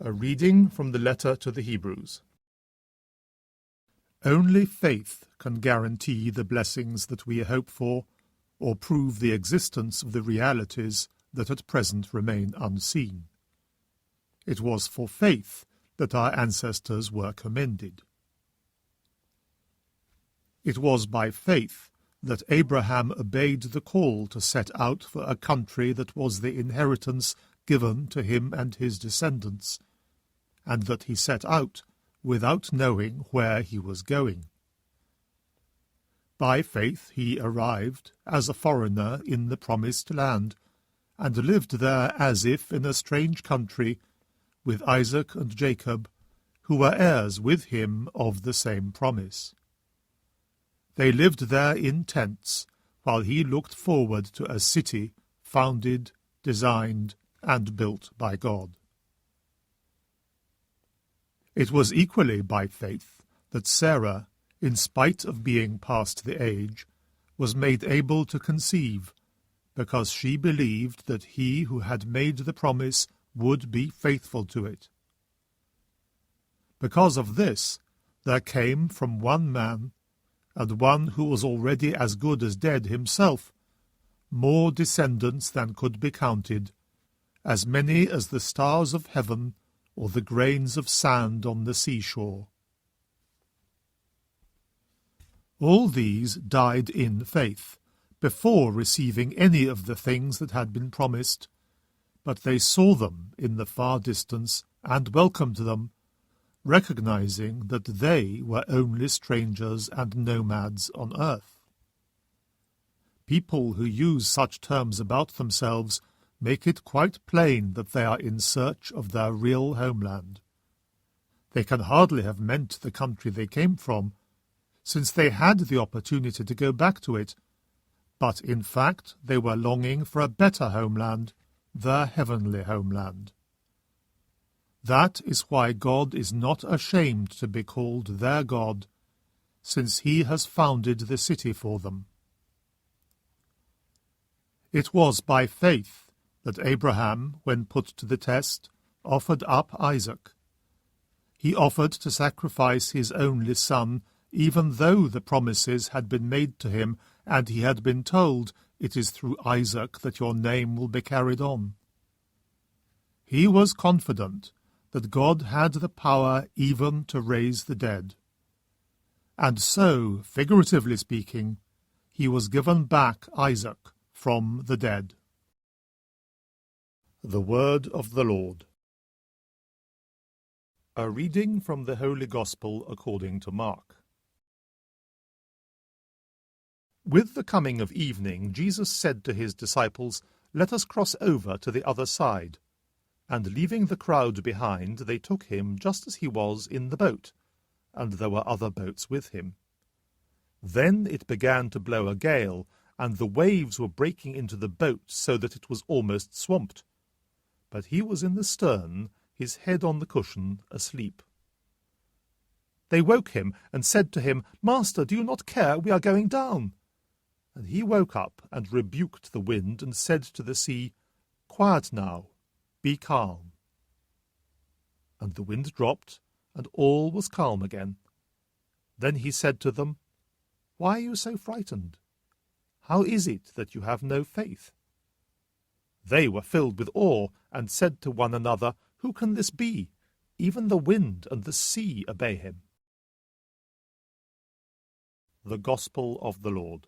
A reading from the letter to the Hebrews. Only faith can guarantee the blessings that we hope for, or prove the existence of the realities that at present remain unseen. It was for faith that our ancestors were commended. It was by faith that Abraham obeyed the call to set out for a country that was the inheritance given to him and his descendants, and that he set out without knowing where he was going. By faith he arrived as a foreigner in the promised land, and lived there as if in a strange country, with Isaac and Jacob, who were heirs with him of the same promise. They lived there in tents, while he looked forward to a city founded, designed, and built by God. It was equally by faith that Sarah, in spite of being past the age, was made able to conceive, because she believed that he who had made the promise would be faithful to it. Because of this, there came from one man, and one who was already as good as dead himself, more descendants than could be counted, as many as the stars of heaven or the grains of sand on the seashore. All these died in faith, before receiving any of the things that had been promised, but they saw them in the far distance and welcomed them, recognizing that they were only strangers and nomads on earth. People who use such terms about themselves make it quite plain that they are in search of their real homeland. They can hardly have meant the country they came from, since they had the opportunity to go back to it, but in fact they were longing for a better homeland, their heavenly homeland. That is why God is not ashamed to be called their God, since he has founded the city for them. It was by faith that Abraham, when put to the test, offered up Isaac. He offered to sacrifice his only son, even though the promises had been made to him, and he had been told, "It is through Isaac that your name will be carried on." He was confident that God had the power even to raise the dead. And so, figuratively speaking, he was given back Isaac from the dead. The Word of the Lord. A reading from the Holy Gospel according to Mark. With the coming of evening, Jesus said to his disciples, "Let us cross over to the other side." And leaving the crowd behind, they took him just as he was in the boat, and there were other boats with him. Then it began to blow a gale, and the waves were breaking into the boat so that it was almost swamped. But he was in the stern, his head on the cushion, asleep. They woke him and said to him, "Master, do you not care? We are going down." And he woke up and rebuked the wind and said to the sea, "Quiet now, be calm." And the wind dropped, and all was calm again. Then he said to them, "Why are you so frightened? How is it that you have no faith?" They were filled with awe, and said to one another, "Who can this be? Even the wind and the sea obey him." The Gospel of the Lord.